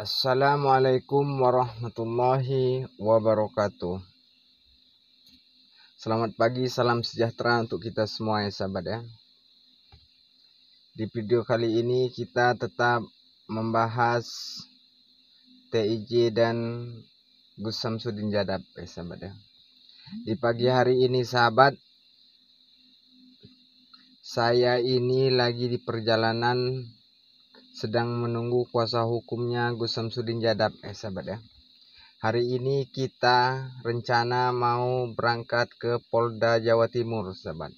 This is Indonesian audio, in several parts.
Assalamualaikum warahmatullahi wabarakatuh. Selamat pagi, salam sejahtera untuk kita semua ya sahabat ya. Di video kali ini kita tetap membahas TIJ dan Gus Samsudin Jadab ya sahabat ya. Di pagi hari ini sahabat, saya ini lagi di perjalanan sedang menunggu kuasa hukumnya Gus Samsudin Jadab sahabat ya. Hari ini kita rencana mau berangkat ke Polda Jawa Timur sahabat,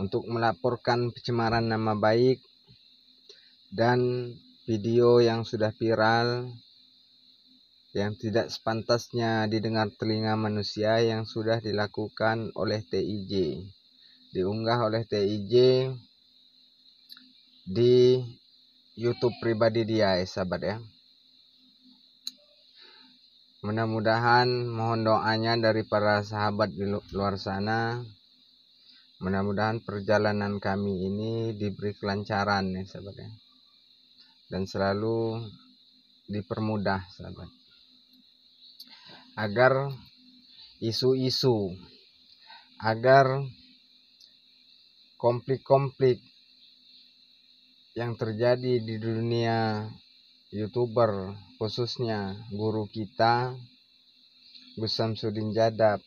untuk melaporkan pencemaran nama baik dan video yang sudah viral yang tidak sepantasnya didengar telinga manusia yang sudah dilakukan oleh TIJ, diunggah oleh TIJ di YouTube pribadi dia ya sahabat ya. Mudah-mudahan mohon doanya dari para sahabat di luar sana. Mudah-mudahan perjalanan kami ini diberi kelancaran ya sahabat ya, dan selalu dipermudah sahabat, agar isu-isu, agar konflik-konflik yang terjadi di dunia YouTuber, khususnya guru kita Gus Samsudin Jadab,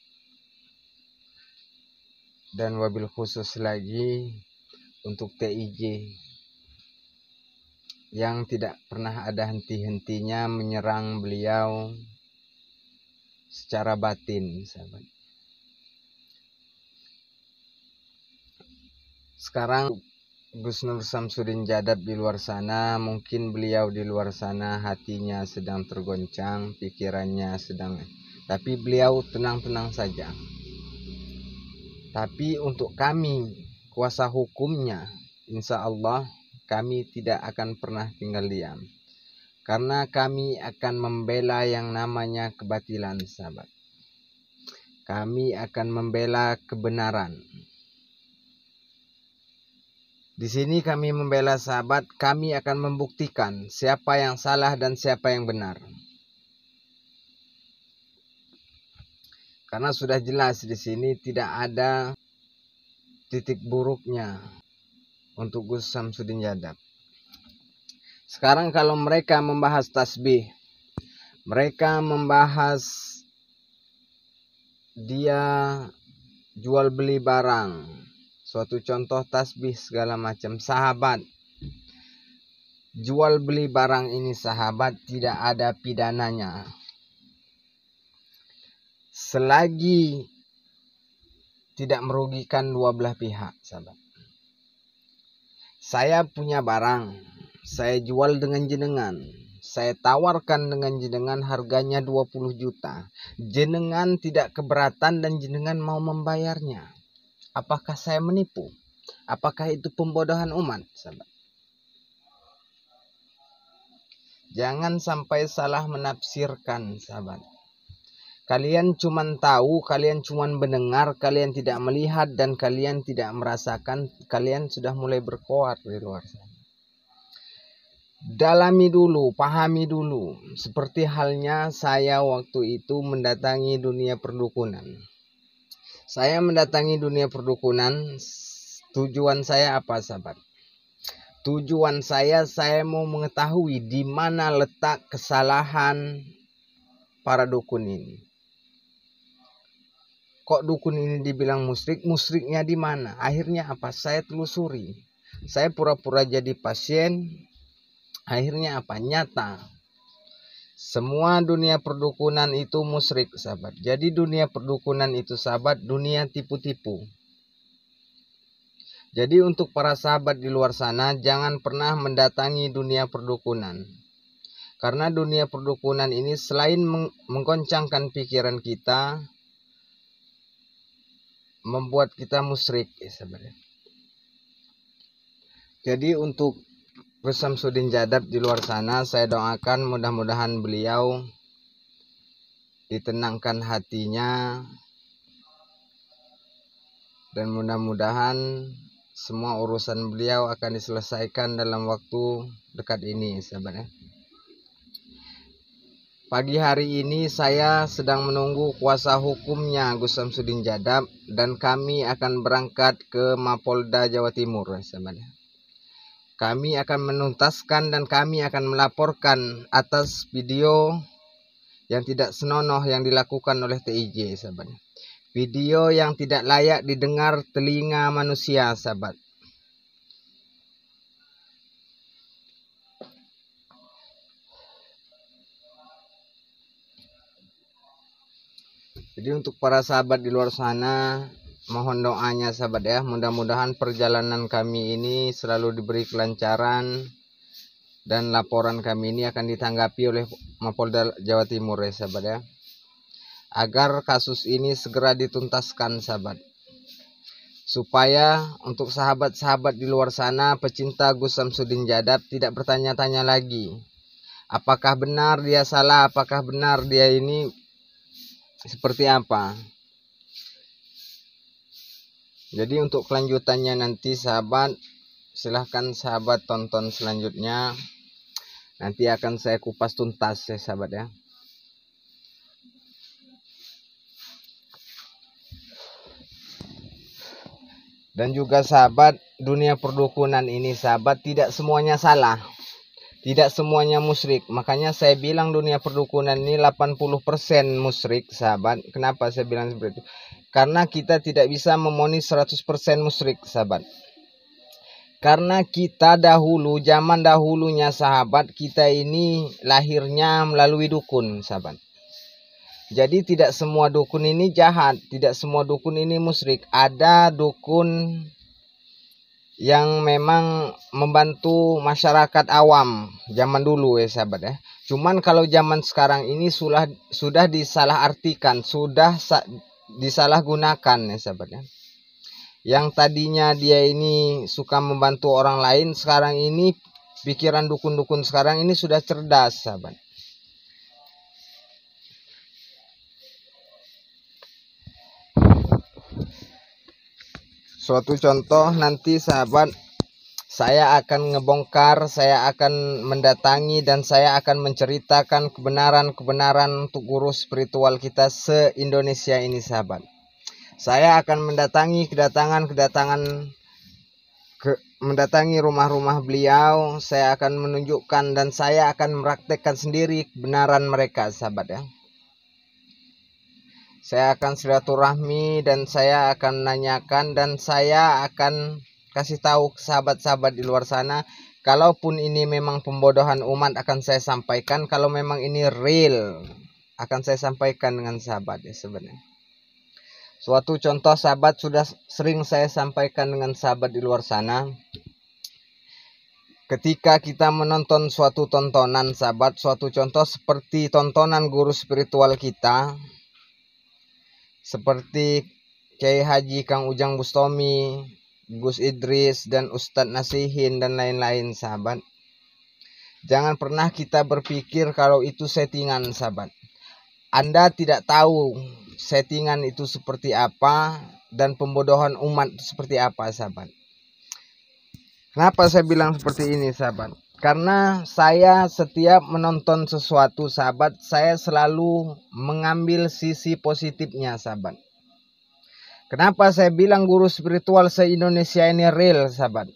dan wabil khusus lagi untuk TIJ yang tidak pernah ada henti-hentinya menyerang beliau secara batin sahabat. Sekarang Gus Nur Samsudin Jadab di luar sana, mungkin beliau di luar sana hatinya sedang tergoncang, pikirannya sedang, tapi beliau tenang-tenang saja. Tapi untuk kami kuasa hukumnya, insya Allah kami tidak akan pernah tinggal diam, karena kami akan membela yang namanya kebatilan sahabat. Kami akan membela kebenaran. Di sini kami membela sahabat, kami akan membuktikan siapa yang salah dan siapa yang benar. Karena sudah jelas di sini tidak ada titik buruknya untuk Gus Samsudin Jadab. Sekarang kalau mereka membahas tasbih, mereka membahas dia jual beli barang, suatu contoh tasbih segala macam, sahabat, jual beli barang ini sahabat tidak ada pidananya selagi tidak merugikan dua belah pihak sahabat. Saya punya barang, saya jual dengan jenengan, saya tawarkan dengan jenengan harganya 20 juta. Jenengan tidak keberatan dan jenengan mau membayarnya. Apakah saya menipu? Apakah itu pembodohan umat sahabat? Jangan sampai salah menafsirkan sahabat. Kalian cuma tahu, kalian cuma mendengar, kalian tidak melihat dan kalian tidak merasakan, kalian sudah mulai berkoar di luar sana. Dalami dulu, pahami dulu. Seperti halnya saya waktu itu mendatangi dunia perdukunan. Saya mendatangi dunia perdukunan, tujuan saya apa sahabat? Tujuan saya mau mengetahui di mana letak kesalahan para dukun ini. Kok dukun ini dibilang musyrik? Musyriknya di mana? Akhirnya apa? Saya telusuri. Saya pura-pura jadi pasien. Akhirnya apa? Nyata. Semua dunia perdukunan itu musyrik sahabat. Jadi dunia perdukunan itu sahabat, dunia tipu-tipu. Jadi untuk para sahabat di luar sana, jangan pernah mendatangi dunia perdukunan. Karena dunia perdukunan ini selain menggoncangkan pikiran kita, membuat kita musyrik sebenarnya. Jadi untuk Gus Samsudin Jadab di luar sana, saya doakan mudah-mudahan beliau ditenangkan hatinya, dan mudah-mudahan semua urusan beliau akan diselesaikan dalam waktu dekat ini sahabat. Pagi hari ini saya sedang menunggu kuasa hukumnya Gus Samsudin Jadab dan kami akan berangkat ke Mapolda Jawa Timur. Kami akan menuntaskan dan kami akan melaporkan atas video yang tidak senonoh yang dilakukan oleh TIJ, sahabat. Video yang tidak layak didengar telinga manusia, sahabat. Jadi untuk para sahabat di luar sana, mohon doanya sahabat ya. Mudah-mudahan perjalanan kami ini selalu diberi kelancaran dan laporan kami ini akan ditanggapi oleh Mapolda Jawa Timur ya sahabat ya. Agar kasus ini segera dituntaskan sahabat. Supaya untuk sahabat-sahabat di luar sana pecinta Gus Samsudin Jadab tidak bertanya-tanya lagi. Apakah benar dia salah, apakah benar dia ini seperti apa. Jadi untuk kelanjutannya nanti sahabat, silahkan sahabat tonton selanjutnya. Nanti akan saya kupas tuntas ya sahabat ya. Dan juga sahabat, dunia perdukunan ini sahabat tidak semuanya salah. Tidak semuanya musyrik. Makanya saya bilang dunia perdukunan ini 80% musyrik sahabat. Kenapa saya bilang seperti itu? Karena kita tidak bisa memenuhi 100% musyrik sahabat. Karena kita dahulu, zaman dahulunya sahabat, kita ini lahirnya melalui dukun sahabat. Jadi tidak semua dukun ini jahat. Tidak semua dukun ini musyrik. Ada dukun yang memang membantu masyarakat awam zaman dulu ya sahabat ya. Cuman kalau zaman sekarang ini sudah disalahartikan, sudah disalahgunakan ya sahabat ya. Yang tadinya dia ini suka membantu orang lain, sekarang ini pikiran dukun-dukun sekarang ini sudah cerdas sahabat. Suatu contoh nanti sahabat, saya akan ngebongkar, saya akan mendatangi dan saya akan menceritakan kebenaran-kebenaran untuk guru spiritual kita se-Indonesia ini sahabat. Saya akan mendatangi rumah-rumah beliau, saya akan menunjukkan dan saya akan mempraktekkan sendiri kebenaran mereka sahabat ya. Saya akan silaturahmi dan saya akan nanyakan dan saya akan kasih tahu ke sahabat-sahabat di luar sana. Kalaupun ini memang pembodohan umat akan saya sampaikan. Kalau memang ini real akan saya sampaikan dengan sahabat ya sebenarnya. Suatu contoh sahabat sudah sering saya sampaikan dengan sahabat di luar sana. Ketika kita menonton suatu tontonan sahabat, suatu contoh seperti tontonan guru spiritual kita. Seperti Kiai Haji Kang Ujang Bustomi, Gus Idris, dan Ustadz Nasihin, dan lain-lain sahabat. Jangan pernah kita berpikir kalau itu settingan sahabat. Anda tidak tahu settingan itu seperti apa dan pembodohan umat seperti apa sahabat. Kenapa saya bilang seperti ini sahabat? Karena saya setiap menonton sesuatu sahabat, saya selalu mengambil sisi positifnya sahabat. Kenapa saya bilang guru spiritual se-Indonesia ini real sahabat?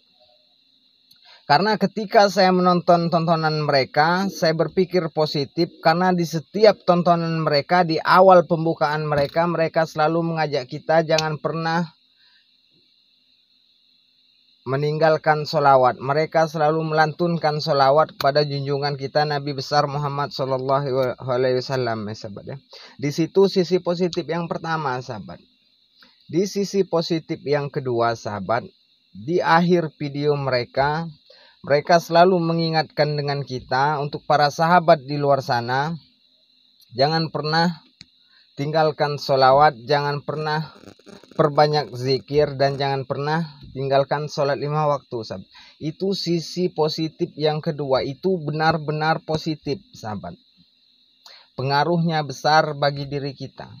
Karena ketika saya menonton tontonan mereka, saya berpikir positif. Karena di setiap tontonan mereka, di awal pembukaan mereka, mereka selalu mengajak kita jangan pernah meninggalkan solawat. Mereka selalu melantunkan solawat kepada junjungan kita Nabi besar Muhammad Sallallahu Alaihi Wasallam sahabat ya. Di situ sisi positif yang pertama sahabat. Di sisi positif yang kedua sahabat, di akhir video mereka selalu mengingatkan dengan kita untuk para sahabat di luar sana, jangan pernah tinggalkan solawat, jangan pernah perbanyak zikir, dan jangan pernah tinggalkan sholat 5 waktu sahabat. Itu sisi positif yang kedua, itu benar-benar positif sahabat. Pengaruhnya besar bagi diri kita.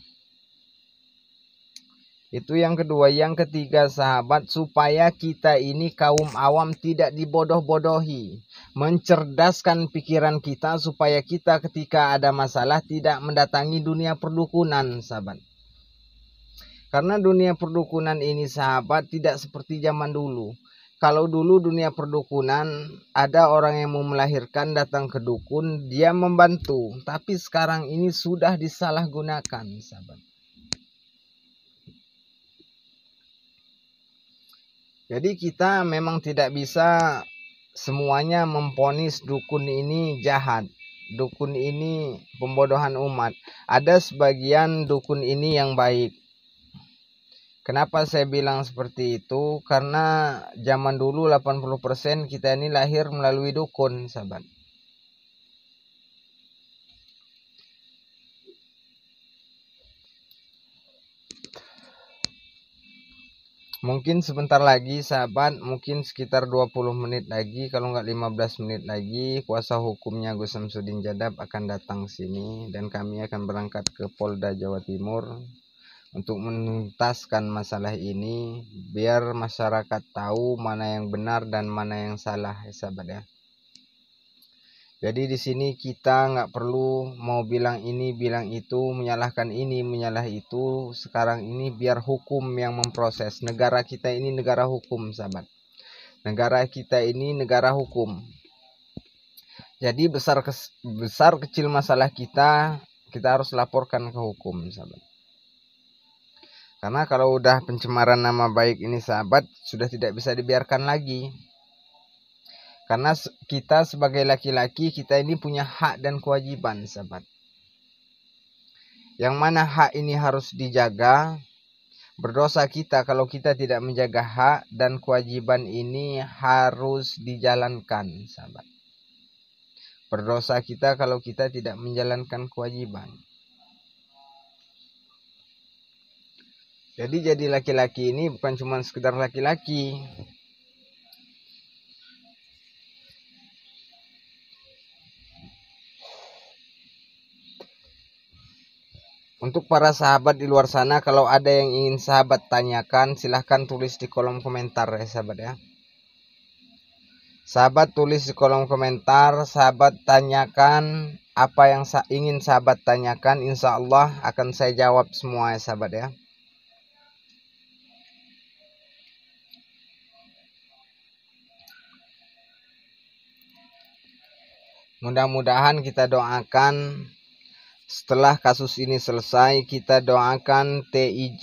Itu yang kedua. Yang ketiga sahabat, supaya kita ini kaum awam tidak dibodoh-bodohi. Mencerdaskan pikiran kita supaya kita ketika ada masalah tidak mendatangi dunia perdukunan sahabat. Karena dunia perdukunan ini sahabat tidak seperti zaman dulu. Kalau dulu dunia perdukunan ada orang yang mau melahirkan datang ke dukun, dia membantu. Tapi sekarang ini sudah disalahgunakan sahabat. Jadi kita memang tidak bisa semuanya memvonis dukun ini jahat. Dukun ini pembodohan umat. Ada sebagian dukun ini yang baik. Kenapa saya bilang seperti itu? Karena zaman dulu 80% kita ini lahir melalui dukun, sahabat. Mungkin sebentar lagi sahabat, mungkin sekitar 20 menit lagi, kalau nggak 15 menit lagi, kuasa hukumnya Gus Samsudin Jadab akan datang sini dan kami akan berangkat ke Polda Jawa Timur untuk menuntaskan masalah ini biar masyarakat tahu mana yang benar dan mana yang salah ya sahabat ya. Jadi di sini kita nggak perlu mau bilang ini, bilang itu, menyalahkan ini, menyalah itu. Sekarang ini biar hukum yang memproses. Negara kita ini negara hukum, sahabat. Negara kita ini negara hukum. Jadi besar kecil masalah kita harus laporkan ke hukum, sahabat. Karena kalau udah pencemaran nama baik ini, sahabat, sudah tidak bisa dibiarkan lagi. Karena kita sebagai laki-laki, kita ini punya hak dan kewajiban, sahabat. Yang mana hak ini harus dijaga. Berdosa kita kalau kita tidak menjaga hak dan kewajiban ini harus dijalankan, sahabat. Berdosa kita kalau kita tidak menjalankan kewajiban. Jadi laki-laki ini bukan cuma sekedar laki-laki. Untuk para sahabat di luar sana, kalau ada yang ingin sahabat tanyakan, silahkan tulis di kolom komentar ya sahabat ya. Sahabat tulis di kolom komentar, sahabat tanyakan apa yang ingin sahabat tanyakan, insya Allah akan saya jawab semua ya sahabat ya. Mudah-mudahan kita doakan setelah kasus ini selesai, kita doakan TIJ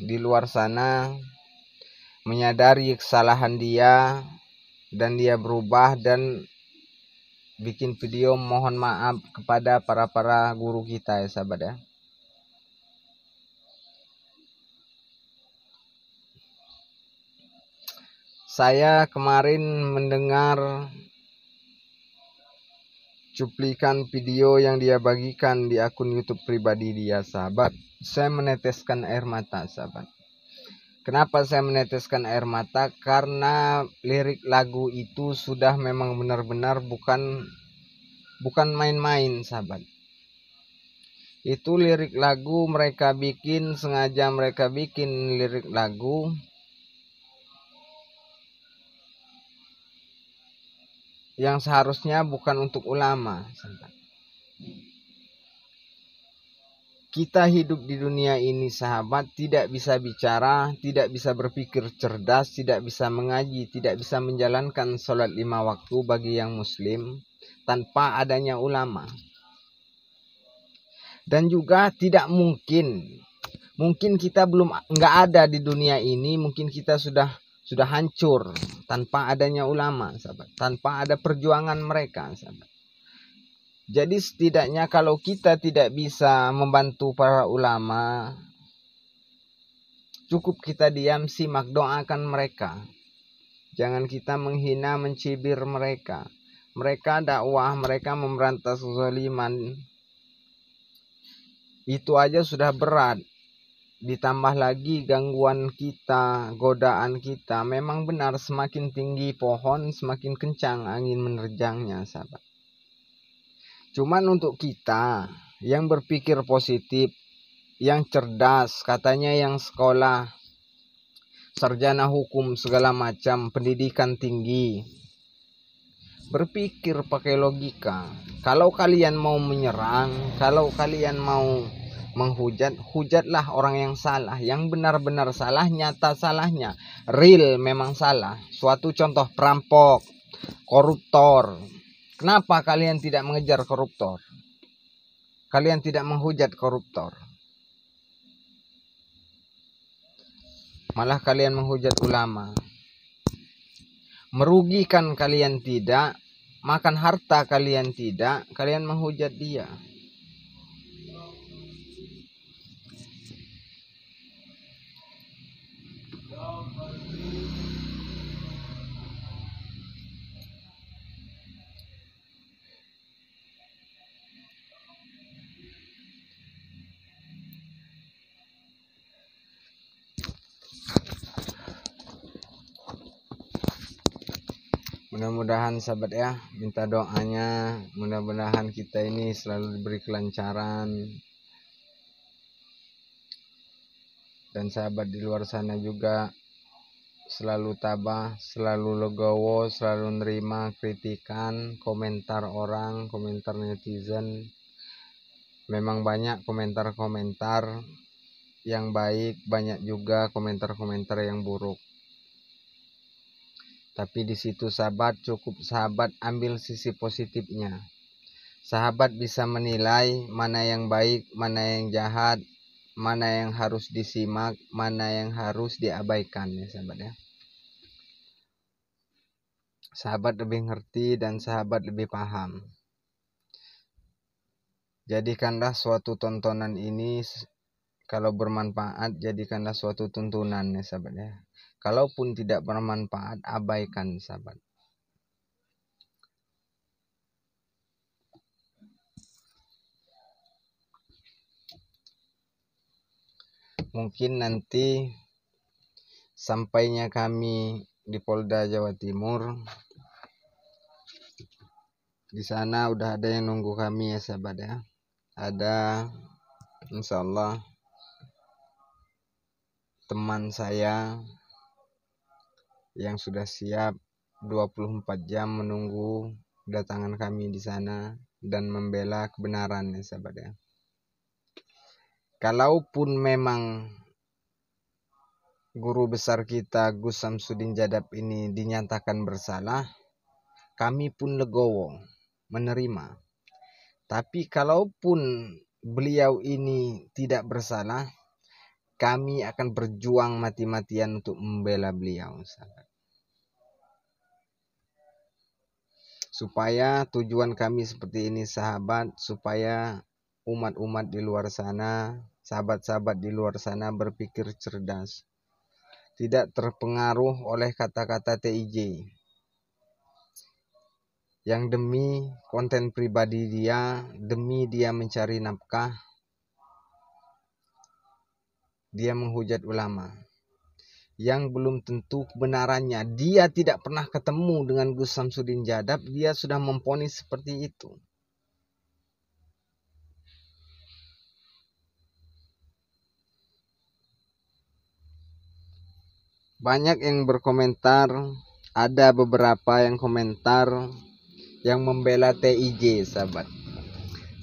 di luar sana menyadari kesalahan dia dan dia berubah dan bikin video mohon maaf kepada para guru kita ya sahabat ya. Saya kemarin mendengar cuplikan video yang dia bagikan di akun YouTube pribadi dia, sahabat. Saya meneteskan air mata, sahabat. Kenapa saya meneteskan air mata? Karena lirik lagu itu sudah memang benar-benar bukan main-main, sahabat. Itu lirik lagu mereka bikin, sengaja mereka bikin lirik lagu yang seharusnya bukan untuk ulama. Kita hidup di dunia ini sahabat, tidak bisa bicara, tidak bisa berpikir cerdas, tidak bisa mengaji, tidak bisa menjalankan sholat 5 waktu bagi yang muslim tanpa adanya ulama. Dan juga tidak mungkin kita nggak ada di dunia ini, mungkin kita sudah hancur tanpa adanya ulama, sahabat, tanpa ada perjuangan mereka, sahabat. Jadi setidaknya kalau kita tidak bisa membantu para ulama, cukup kita diam, simak, doakan mereka. Jangan kita menghina, mencibir mereka. Mereka dakwah, mereka memberantas kezaliman. Itu aja sudah berat. Ditambah lagi gangguan kita, godaan kita. Memang benar semakin tinggi pohon, semakin kencang angin menerjangnya, sahabat. Cuman untuk kita yang berpikir positif, yang cerdas, katanya yang sekolah, sarjana hukum segala macam, pendidikan tinggi. Berpikir pakai logika. Kalau kalian mau menyerang, kalau kalian mau menghujat, hujatlah orang yang salah, yang benar-benar salah, nyata salahnya, real memang salah. Suatu contoh, perampok, koruptor. Kenapa kalian tidak mengejar koruptor? Kalian tidak menghujat koruptor. Malah kalian menghujat ulama. Merugikan kalian tidak, makan harta kalian tidak, kalian menghujat dia. Mudah-mudahan sahabat ya, minta doanya, mudah-mudahan kita ini selalu diberi kelancaran. Dan sahabat di luar sana juga selalu tabah, selalu legowo, selalu nerima kritikan, komentar orang, komentar netizen. Memang banyak komentar-komentar yang baik, banyak juga komentar-komentar yang buruk. Tapi di situ sahabat, cukup sahabat ambil sisi positifnya. Sahabat bisa menilai mana yang baik, mana yang jahat, mana yang harus disimak, mana yang harus diabaikan ya sahabat ya. Sahabat lebih ngerti dan sahabat lebih paham. Jadikanlah suatu tontonan ini, kalau bermanfaat, jadikanlah suatu tuntunan ya sahabat ya. Kalaupun tidak bermanfaat, abaikan sahabat. Mungkin nanti sampainya kami di Polda Jawa Timur, di sana udah ada yang nunggu kami ya sahabat ya. Ada insya Allah teman saya yang sudah siap 24 jam menunggu kedatangan kami di sana dan membela kebenaran ya sahabat ya. Kalaupun memang guru besar kita Gus Samsudin Jadab ini dinyatakan bersalah, kami pun legowo menerima. Tapi kalaupun beliau ini tidak bersalah, kami akan berjuang mati-matian untuk membela beliau sahabat. Supaya tujuan kami seperti ini sahabat, supaya umat-umat di luar sana, sahabat-sahabat di luar sana berpikir cerdas, tidak terpengaruh oleh kata-kata TIJ yang demi konten pribadi dia, demi dia mencari nafkah, dia menghujat ulama yang belum tentu kebenarannya. Dia tidak pernah ketemu dengan Gus Samsudin Jadab, dia sudah memvonis seperti itu. Banyak yang berkomentar, ada beberapa yang komentar yang membela TIJ sahabat.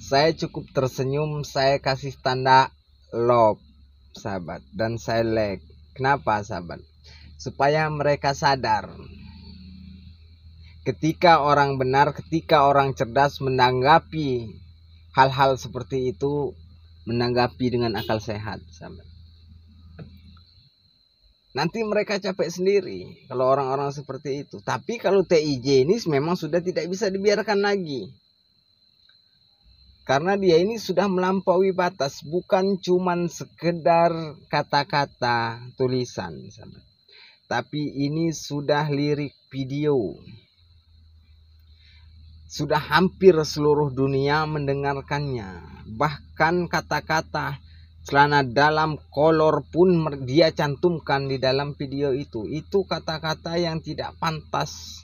Saya cukup tersenyum, saya kasih tanda love sahabat, dan saya like. Kenapa sahabat? Supaya mereka sadar, ketika orang benar, ketika orang cerdas menanggapi hal-hal seperti itu, menanggapi dengan akal sehat sahabat. Nanti mereka capek sendiri kalau orang-orang seperti itu. Tapi kalau TIJ ini memang sudah tidak bisa dibiarkan lagi. Karena dia ini sudah melampaui batas, bukan cuman sekedar kata-kata tulisan, tapi ini sudah lirik video. Sudah hampir seluruh dunia mendengarkannya. Bahkan kata-kata celana dalam kolor pun dia cantumkan di dalam video itu. Itu kata-kata yang tidak pantas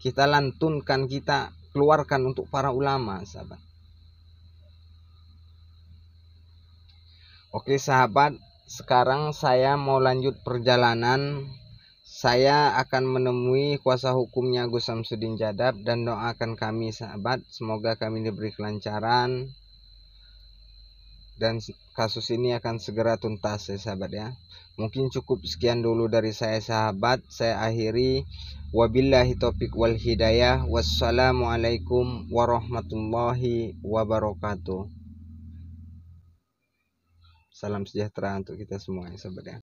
kita lantunkan, kita keluarkan untuk para ulama, sahabat. Oke sahabat, sekarang saya mau lanjut perjalanan. Saya akan menemui kuasa hukumnya Gus Samsudin Jadab dan doakan kami sahabat, semoga kami diberi kelancaran dan kasus ini akan segera tuntas ya sahabat ya. Mungkin cukup sekian dulu dari saya sahabat, saya akhiri. Wabillahi taufiq wal hidayah. Wassalamualaikum warahmatullahi wabarakatuh. Salam sejahtera untuk kita semua ya sahabat ya.